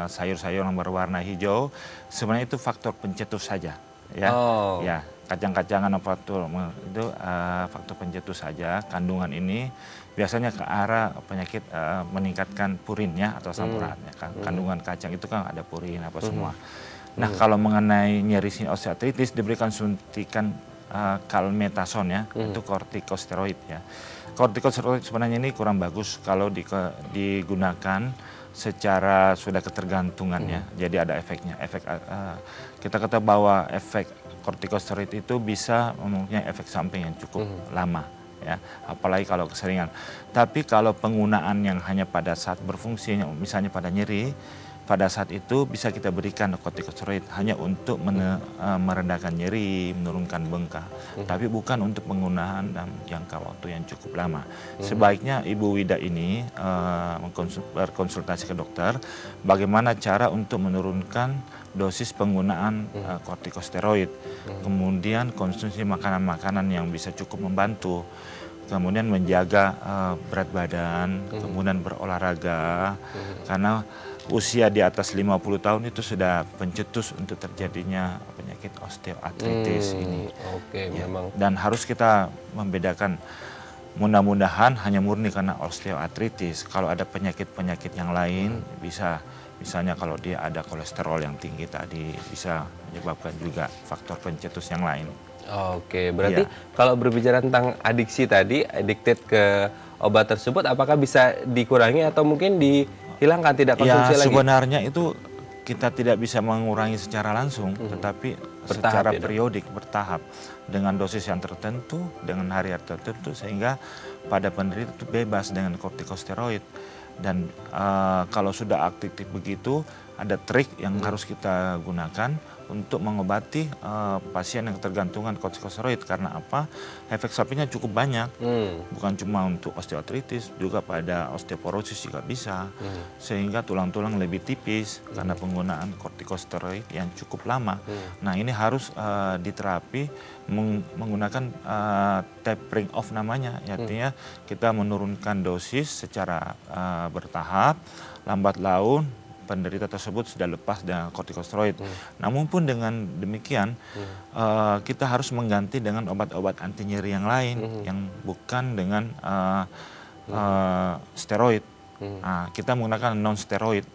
sayur-sayur yang berwarna hijau, sebenarnya itu faktor pencetus saja. Ya, ya kacang-kacangan faktor itu faktor pencetus saja. Kandungan ini biasanya ke arah penyakit meningkatkan purinnya atau asam uratnya. Kandungan kacang itu kan ada purin apa semua. Nah, kalau mengenai nyeri osteoartritis diberikan suntikan kalmetason ya, itu kortikosteroid ya. Kortikosteroid sebenarnya ini kurang bagus kalau digunakan secara sudah ketergantungannya. Jadi ada efeknya. Kita kata bahwa efek kortikosteroid itu bisa mempunyai efek samping yang cukup lama. Ya, apalagi kalau keseringan. Tapi kalau penggunaan yang hanya pada saat berfungsi, misalnya pada nyeri, pada saat itu bisa kita berikan kortikosteroid hanya untuk meredakan nyeri, menurunkan bengkak, tapi bukan untuk penggunaan dalam jangka waktu yang cukup lama. Sebaiknya Ibu Wida ini berkonsultasi ke dokter bagaimana cara untuk menurunkan dosis penggunaan kortikosteroid, kemudian konsumsi makanan-makanan yang bisa cukup membantu, kemudian menjaga berat badan, kemudian berolahraga, karena usia di atas 50 tahun itu sudah pencetus untuk terjadinya penyakit osteoartritis ini. Oke, ya. memang. Dan harus kita membedakan, mudah-mudahan hanya murni karena osteoartritis. Kalau ada penyakit-penyakit yang lain bisa, misalnya kalau dia ada kolesterol yang tinggi tadi, bisa menyebabkan juga faktor pencetus yang lain. Oke, berarti kalau berbicara tentang adiksi tadi, addicted ke obat tersebut, apakah bisa dikurangi atau mungkin dihilangkan, tidak konsumsi lagi? Sebenarnya itu kita tidak bisa mengurangi secara langsung, tetapi secara periodik, bertahap, dengan dosis yang tertentu, dengan hari-hari tertentu, sehingga pada penderita itu bebas dengan kortikosteroid. Dan kalau sudah aktif begitu, ada trik yang harus kita gunakan untuk mengobati pasien yang ketergantungan kortikosteroid. Karena apa? Efek sampingnya cukup banyak. Bukan cuma untuk osteoartritis, juga pada osteoporosis juga bisa. Sehingga tulang-tulang lebih tipis karena penggunaan kortikosteroid yang cukup lama. Nah, ini harus diterapi menggunakan tapering off namanya. Artinya kita menurunkan dosis secara bertahap, lambat laun penderita tersebut sudah lepas dengan kortikosteroid. Namun pun dengan demikian kita harus mengganti dengan obat-obat anti nyeri yang lain yang bukan dengan steroid. Nah, kita menggunakan non steroid.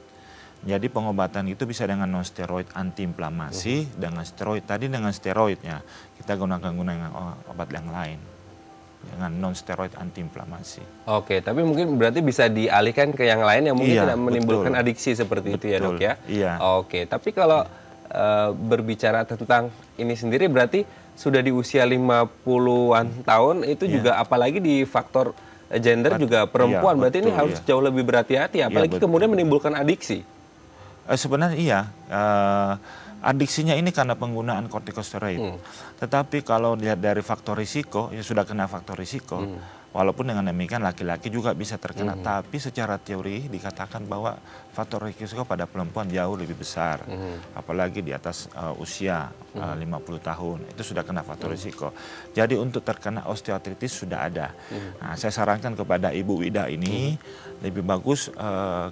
Jadi pengobatan itu bisa dengan non steroid antiinflamasi, dengan steroid tadi dengan steroidnya kita gunakan obat yang lain dengan non steroid antiinflamasi. Oke, tapi mungkin berarti bisa dialihkan ke yang lain yang mungkin tidak menimbulkan adiksi seperti itu ya dok ya? Iya. Oke, tapi kalau berbicara tentang ini sendiri berarti sudah di usia 50-an tahun itu juga apalagi di faktor gender juga perempuan, berarti ini harus jauh lebih berhati-hati apalagi kemudian menimbulkan adiksi. Sebenarnya iya. Adiksinya ini karena penggunaan kortikosteroid. Tetapi kalau dilihat dari faktor risiko, ya sudah kena faktor risiko. Walaupun dengan demikian laki-laki juga bisa terkena. Tapi secara teori dikatakan bahwa faktor risiko pada perempuan jauh lebih besar. Apalagi di atas usia 50 tahun. Itu sudah kena faktor risiko. Jadi untuk terkena osteoartritis sudah ada. Nah, saya sarankan kepada Ibu Wida ini lebih bagus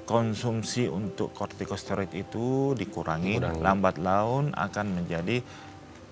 konsumsi untuk kortikosteroid itu dikurangi. Lambat laun akan menjadi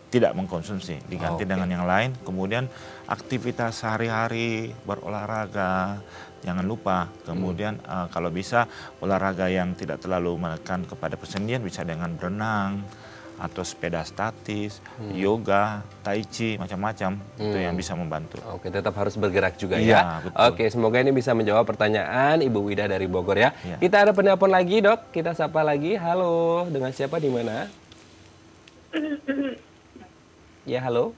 tidak mengkonsumsi, diganti dengan yang lain. Kemudian aktivitas sehari-hari, berolahraga, jangan lupa. Kemudian kalau bisa olahraga yang tidak terlalu menekan kepada persendian, bisa dengan berenang atau sepeda statis, yoga, tai chi, macam-macam. Itu yang bisa membantu. Oke, tetap harus bergerak juga ya. Betul. Oke, semoga ini bisa menjawab pertanyaan Ibu Wida dari Bogor ya. Kita ada penelpon lagi dok, kita sapa lagi. Halo, dengan siapa di mana? Ya, halo.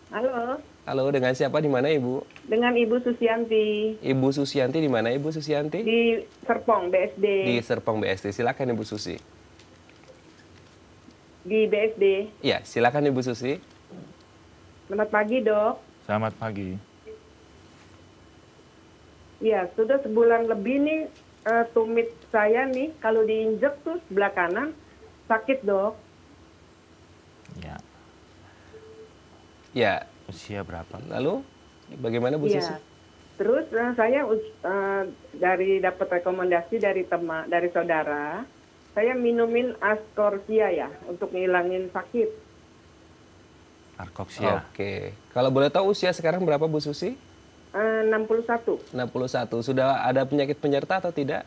Halo. Halo, dengan siapa di mana Ibu? Dengan Ibu Susianti. Ibu Susianti di mana Ibu Susianti? Di Serpong BSD. Di Serpong BSD. Silakan Ibu Susi. di BSD. Ya, silakan Ibu Susi. Selamat pagi, Dok. Selamat pagi. Ya, sudah sebulan lebih nih tumit saya nih kalau diinjek tuh sebelah kanan sakit, Dok. Ya. Ya, Usia berapa? lalu bagaimana Bu Susi? Iya. Terus saya dari dapat rekomendasi dari dari saudara, saya minumin Ascorsia ya untuk ngilangin sakit. Arkoksia. Oke. Kalau boleh tahu usia sekarang berapa Bu Susi? 61. 61. Sudah ada penyakit penyerta atau tidak?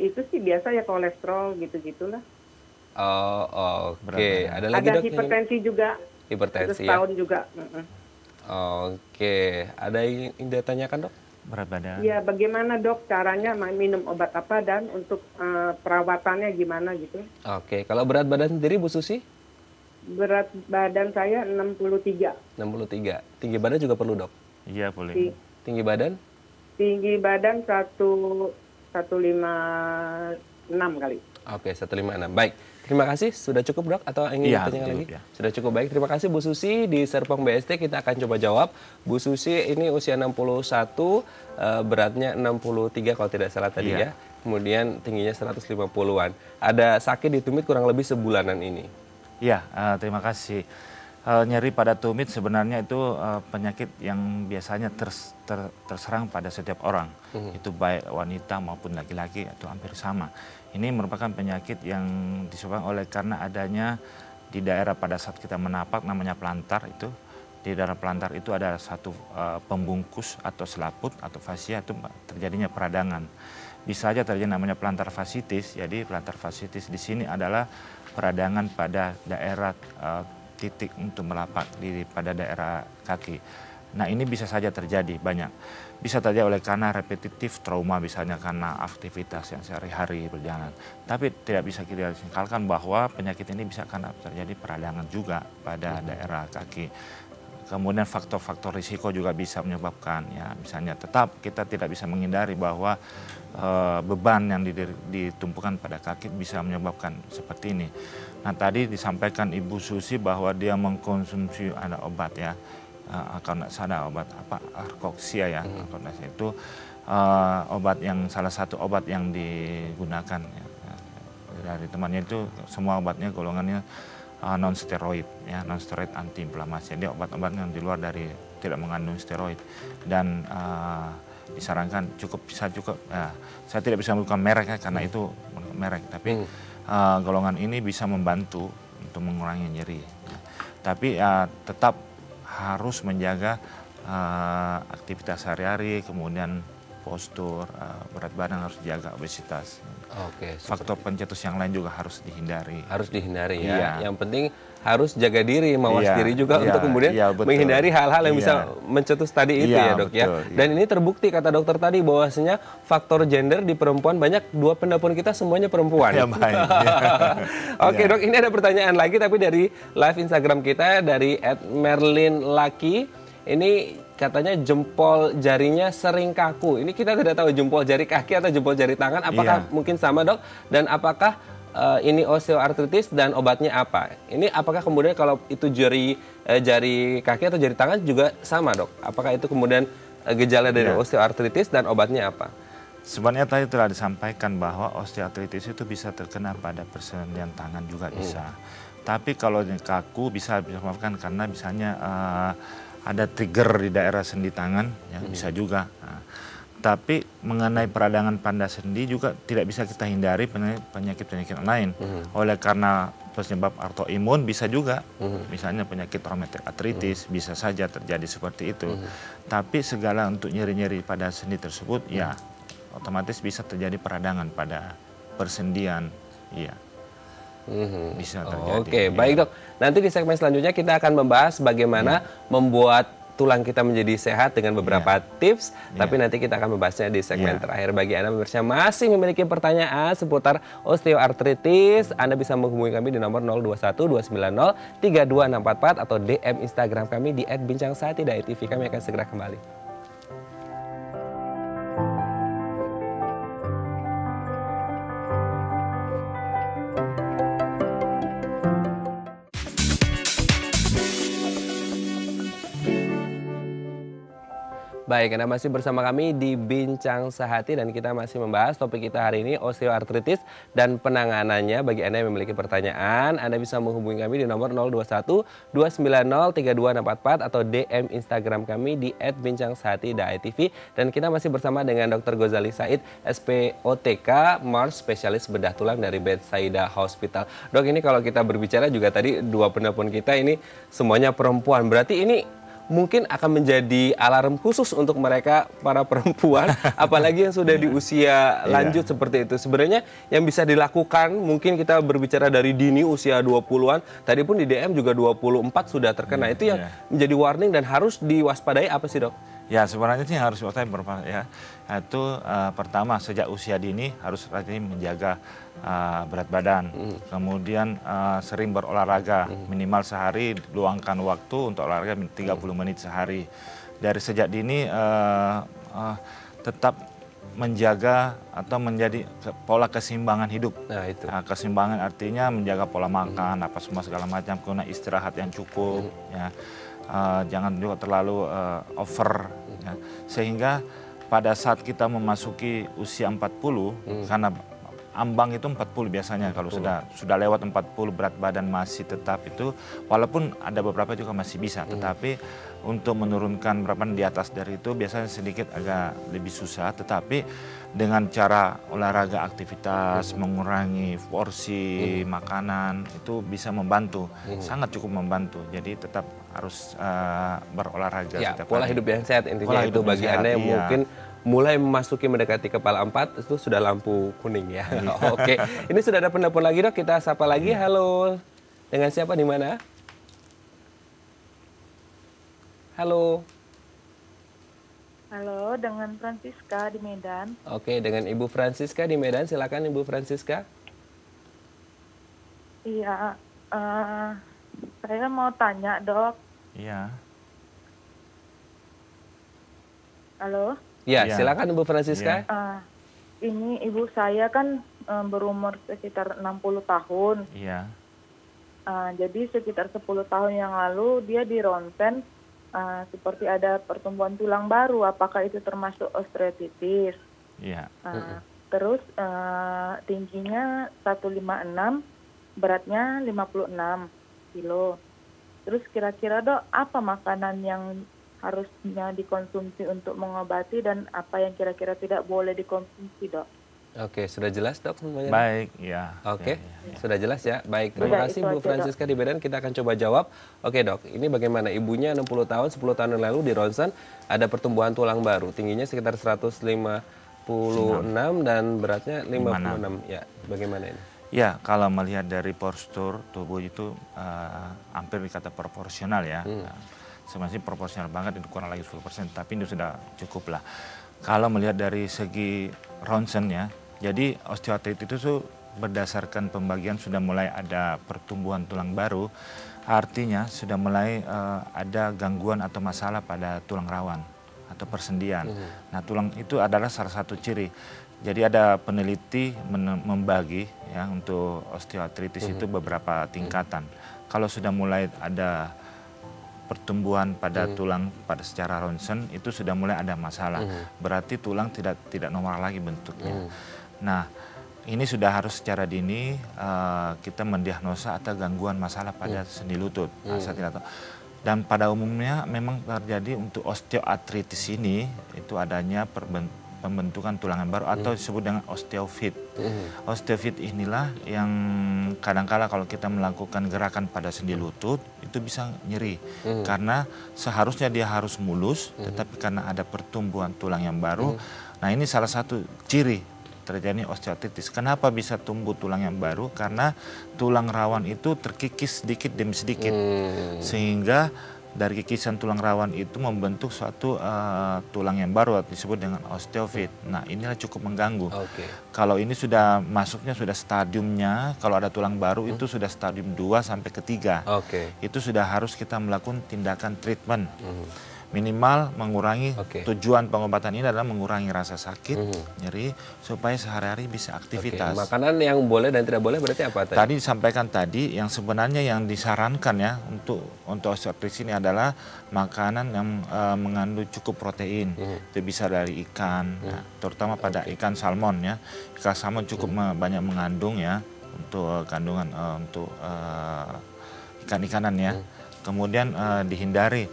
Itu sih biasa ya kolesterol gitu-gitulah. Oh, oke. Berat Ada lagi Ada dok? hipertensi juga. Hipertensi ya. Setahun juga. Oke. Ada yang ingin ditanyakan dok? Berat badan. Ya, bagaimana dok caranya minum obat apa dan untuk perawatannya gimana gitu? Oke. Kalau berat badan sendiri Bu Susi? Berat badan saya 63. 63. Tinggi badan juga perlu dok? Iya, boleh. Tinggi badan? Tinggi badan 156 kali. Oke, 156. Baik. Terima kasih. Sudah cukup dok? Atau ingin Iya, bertanya lagi? cukup, ya. Sudah cukup. Baik. Terima kasih Bu Susi. Di Serpong BSD kita akan coba jawab. Bu Susi ini usia 61, beratnya 63 kalau tidak salah tadi Iya. ya. Kemudian tingginya 150-an. Ada sakit di tumit kurang lebih sebulanan ini. Iya, terima kasih. Nyeri pada tumit sebenarnya itu penyakit yang biasanya terserang pada setiap orang. Itu baik wanita maupun laki-laki itu hampir sama. Ini merupakan penyakit yang disebabkan oleh karena adanya di daerah pada saat kita menapak namanya plantar itu. Di daerah plantar itu ada satu pembungkus atau selaput atau fascia itu terjadinya peradangan. Bisa saja terjadi namanya plantar fasciitis. Jadi plantar fasciitis di sini adalah peradangan pada daerah titik untuk melapak pada daerah kaki. Nah ini bisa saja terjadi banyak. Bisa terjadi oleh karena repetitif trauma misalnya karena aktivitas yang sehari-hari berjalan. Tapi tidak bisa kita singkalkan bahwa penyakit ini bisa karena terjadi peradangan juga pada daerah kaki. Kemudian faktor-faktor risiko juga bisa menyebabkan ya misalnya tetap kita tidak bisa menghindari bahwa beban yang ditumpukan pada kaki bisa menyebabkan seperti ini. Nah tadi disampaikan Ibu Susi bahwa dia mengkonsumsi ada obat ya, kalau tidak salah obat apa Arkoksia ya, Arkoksia itu obat yang salah satu obat yang digunakan ya, dari temannya itu semua obatnya golongannya non steroid ya, non steroid antiinflamasi. Jadi obat-obat yang di luar dari tidak mengandung steroid dan disarankan bisa cukup. Saya tidak bisa menyebutkan merek ya, karena itu merek, tapi golongan ini bisa membantu untuk mengurangi nyeri. Tapi tetap harus menjaga aktivitas sehari-hari, kemudian postur, berat badan harus dijaga, obesitas. Oke. Faktor pencetus yang lain juga harus dihindari. Harus dihindari ya. Iya. Yang penting harus jaga diri, mawas Iya, diri juga iya, untuk kemudian iya, betul. menghindari hal-hal yang Iya. bisa mencetus tadi itu Iya, ya dok ya. betul, iya. Dan ini terbukti kata dokter tadi bahwasanya faktor gender di perempuan banyak, 2 pendapur kita semuanya perempuan. Ya, baik. Oke Iya. dok, ini ada pertanyaan lagi tapi dari live Instagram kita dari @merlinlucky. Ini katanya jempol jarinya sering kaku. Ini kita tidak tahu jempol jari kaki atau jempol jari tangan. Apakah Iya. mungkin sama dok? Dan apakah ini osteoartritis dan obatnya apa? Ini apakah kemudian kalau itu jari kaki atau jari tangan juga sama dok? Apakah itu kemudian gejala dari Iya. osteoartritis dan obatnya apa? Sebenarnya tadi telah disampaikan bahwa osteoartritis itu bisa terkena pada persendian tangan juga bisa. Tapi kalau yang kaku bisa disebabkan karena misalnya ada trigger di daerah sendi tangan, ya bisa juga. Nah, tapi mengenai peradangan pada sendi juga tidak bisa kita hindari penyakit-penyakit lain. Oleh karena penyebab autoimun bisa juga, misalnya penyakit rheumatoid arthritis bisa saja terjadi seperti itu. Tapi segala untuk nyeri-nyeri pada sendi tersebut, ya otomatis bisa terjadi peradangan pada persendian, iya. Bisa terjadi. Oke, baik dok. Nanti di segmen selanjutnya kita akan membahas bagaimana membuat tulang kita menjadi sehat dengan beberapa tips. Tapi nanti kita akan membahasnya di segmen terakhir. Bagi Anda pemirsa masih memiliki pertanyaan seputar osteoartritis, Anda bisa menghubungi kami di nomor 021 290 32644 atau DM Instagram kami di @bincangsaati.tv. Kami akan segera kembali. Baik, Anda masih bersama kami di Bincang Sehati dan kita masih membahas topik kita hari ini osteoartritis dan penanganannya. Bagi Anda yang memiliki pertanyaan, Anda bisa menghubungi kami di nomor 021 290 3244 atau DM Instagram kami di @bincangsehati.itv. Dan kita masih bersama dengan Dr. Ghazali Said, SPOTK, Mars, spesialis bedah tulang dari Bethsaida Hospital. Dok, ini kalau kita berbicara juga tadi dua penelpon kita ini semuanya perempuan. Berarti ini mungkin akan menjadi alarm khusus untuk mereka para perempuan, apalagi yang sudah di usia lanjut seperti itu. Sebenarnya yang bisa dilakukan, mungkin kita berbicara dari dini usia 20-an, tadi pun di DM juga 24 sudah terkena. Itu yang menjadi warning dan harus diwaspadai apa sih, Dok? Ya, sebenarnya sih harus waspada ya. Itu pertama sejak usia dini harus rajin menjaga berat badan. Kemudian sering berolahraga, minimal sehari luangkan waktu untuk olahraga 30 menit sehari. Dari sejak dini tetap menjaga atau menjadi pola keseimbangan hidup. Nah, itu. Keseimbangan artinya menjaga pola makan, apa semua segala macam, kemudian istirahat yang cukup, ya. Jangan juga terlalu over, ya. Sehingga pada saat kita memasuki usia 40, karena ambang itu 40 biasanya, kalau sudah lewat 40 berat badan masih tetap itu, walaupun ada beberapa juga masih bisa, tetapi untuk menurunkan berat badan di atas dari itu biasanya sedikit agak lebih susah, tetapi dengan cara olahraga, aktivitas, mengurangi porsi makanan itu bisa membantu, sangat cukup membantu. Jadi tetap harus berolahraga. Ya, pola hidup yang sehat intinya itu bagi Anda yang mungkin mulai memasuki mendekati kepala 4 itu sudah lampu kuning ya. Oke, ini sudah ada penelpon lagi, Dok. Kita sapa lagi. Halo, dengan siapa di mana? Halo. Halo, dengan Francisca di Medan. Oke, dengan Ibu Francisca di Medan. Silakan Ibu Francisca. Iya, saya mau tanya, Dok. Iya. Halo. Ya, silakan Ibu Francisca. Ini ibu saya kan berumur sekitar 60 tahun. Iya. Jadi sekitar 10 tahun yang lalu dia di ronsen seperti ada pertumbuhan tulang baru. Apakah itu termasuk osteoartritis? Iya. Terus tingginya 156, beratnya 56 kilo. Terus kira-kira, Dok, apa makanan yang harusnya dikonsumsi untuk mengobati dan apa yang kira-kira tidak boleh dikonsumsi, Dok? Oke, sudah jelas, Dok, semuanya? Baik, ya. Oke, sudah jelas ya. Baik, terima kasih Bu Francisca di Medan. Kita akan coba jawab. Oke, Dok, ini bagaimana? Ibunya 60 tahun, 10 tahun yang lalu di ronsen ada pertumbuhan tulang baru. Tingginya sekitar 156 dan beratnya 56. Ya, bagaimana ini? Ya, kalau melihat dari postur tubuh itu hampir dikata proporsional ya. Sebenarnya proporsional banget, itu kurang lagi 10%, tapi ini sudah cukup lah. Kalau melihat dari segi ronsen ya, jadi osteoartritis itu tuh berdasarkan pembagian sudah mulai ada pertumbuhan tulang baru, artinya sudah mulai ada gangguan atau masalah pada tulang rawan atau persendian. Nah, tulang itu adalah salah satu ciri. Jadi ada peneliti membagi ya untuk osteoartritis itu beberapa tingkatan. Kalau sudah mulai ada pertumbuhan pada tulang pada secara ronsen itu sudah mulai ada masalah. Berarti tulang tidak normal lagi bentuknya. Nah, ini sudah harus secara dini kita mendiagnosa atau gangguan masalah pada sendi lutut. Saya tidak tahu. Dan pada umumnya memang terjadi untuk osteoartritis ini itu adanya pembentukan tulang yang baru atau disebut dengan osteofit. Osteofit inilah yang kadang-kala kalau kita melakukan gerakan pada sendi lutut itu bisa nyeri karena seharusnya dia harus mulus, tetapi karena ada pertumbuhan tulang yang baru, nah ini salah satu ciri terjadi osteoartritis. Kenapa bisa tumbuh tulang yang baru? Karena tulang rawan itu terkikis sedikit demi sedikit, sehingga dari kikisan tulang rawan itu membentuk suatu tulang yang baru disebut dengan osteofit. Nah, inilah cukup mengganggu. Kalau ini sudah masuknya sudah stadiumnya, kalau ada tulang baru itu sudah stadium 2 sampai ke 3. Itu sudah harus kita melakukan tindakan treatment. Minimal mengurangi, Oke. tujuan pengobatan ini adalah mengurangi rasa sakit, nyeri, supaya sehari-hari bisa Oke, aktivitas. makanan yang boleh dan tidak boleh berarti apa tadi? Tadi disampaikan tadi yang sebenarnya yang disarankan ya untuk osteoartritis ini adalah makanan yang mengandung cukup protein. Itu bisa dari ikan, ya, terutama pada ikan salmon ya. Ikan salmon cukup banyak mengandung ya untuk kandungan untuk ikan-ikanan ya. Kemudian dihindari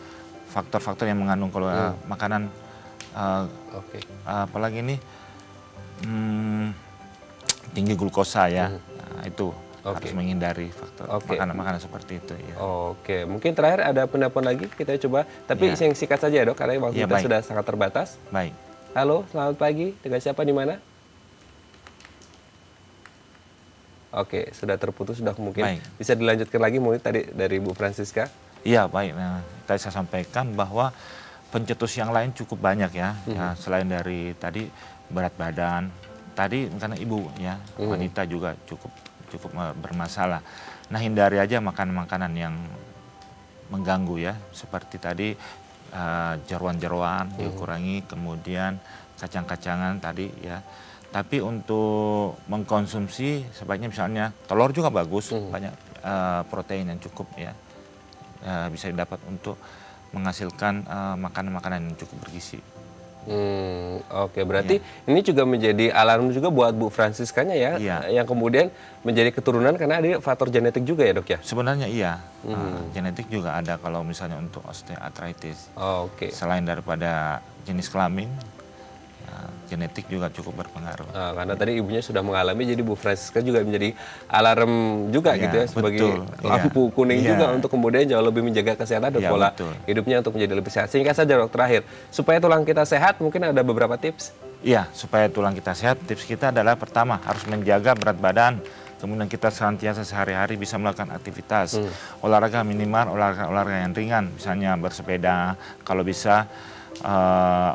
faktor-faktor yang mengandung kalau makanan Oke. apalagi ini tinggi glukosa ya. Nah, itu harus menghindari faktor makanan-makanan seperti itu ya. Oke, mungkin terakhir ada pendapat lagi kita coba, tapi yang singkat saja ya dok, karena waktu kita sudah sangat terbatas. Baik. Halo, selamat pagi. Dengan siapa di mana? Oke, sudah terputus, sudah mungkin bisa dilanjutkan lagi mungkin tadi dari Bu Francisca. Iya, baik. Nah, tadi saya sampaikan bahwa pencetus yang lain cukup banyak ya. Ya, selain dari tadi berat badan, tadi karena ibu ya, wanita juga cukup bermasalah. Nah, hindari aja makanan-makanan yang mengganggu ya, seperti tadi jeroan-jeroan dikurangi, kemudian kacang-kacangan tadi ya. Tapi untuk mengkonsumsi sebaiknya misalnya telur juga bagus, banyak protein yang cukup ya. Bisa didapat untuk menghasilkan makanan-makanan yang cukup bergizi. Oke, berarti ini juga menjadi alarm juga buat Bu Franciscanya ya, yang kemudian menjadi keturunan karena ada faktor genetik juga ya dok ya? Sebenarnya iya, genetik juga ada kalau misalnya untuk osteoartritis. Oke. Selain daripada jenis kelamin, genetik juga cukup berpengaruh. Karena tadi ibunya sudah mengalami, jadi Bu Francisca juga menjadi alarm juga gitu ya, sebagai lampu kuning juga untuk kemudian jauh lebih menjaga kesehatan dan pola hidupnya untuk menjadi lebih sehat. Singkat saja dok, terakhir, supaya tulang kita sehat mungkin ada beberapa tips? Iya, supaya tulang kita sehat, tips kita adalah pertama harus menjaga berat badan. Kemudian kita senantiasa sehari-hari bisa melakukan aktivitas. Olahraga minimal, olahraga yang ringan, misalnya bersepeda, kalau bisa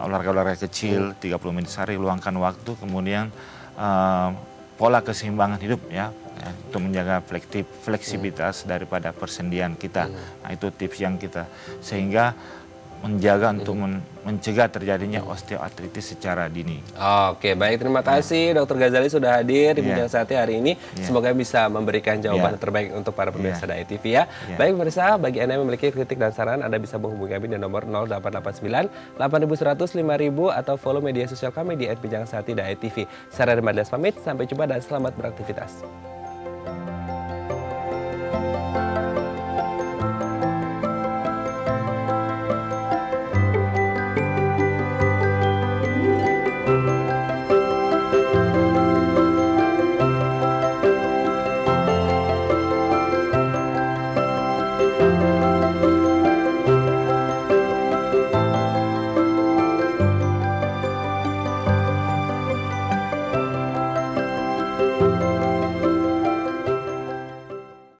olahraga-olahraga kecil 30 menit sehari, luangkan waktu, kemudian pola keseimbangan hidup ya, untuk menjaga fleksibilitas daripada persendian kita. Nah, itu tips yang kita sehingga menjaga untuk mencegah terjadinya osteoartritis secara dini. Oke, baik, terima kasih Dr. Ghazali sudah hadir di Bincang Sehat hari ini. Semoga bisa memberikan jawaban terbaik untuk para pemirsa Dai TV ya. Baik pemirsa, bagi Anda yang memiliki kritik dan saran, Anda bisa menghubungi kami di nomor 0889 8100 5000 atau follow media sosial kami di @bincangsehat Dai TV. Saya Radha Madlas pamit, sampai jumpa dan selamat beraktivitas.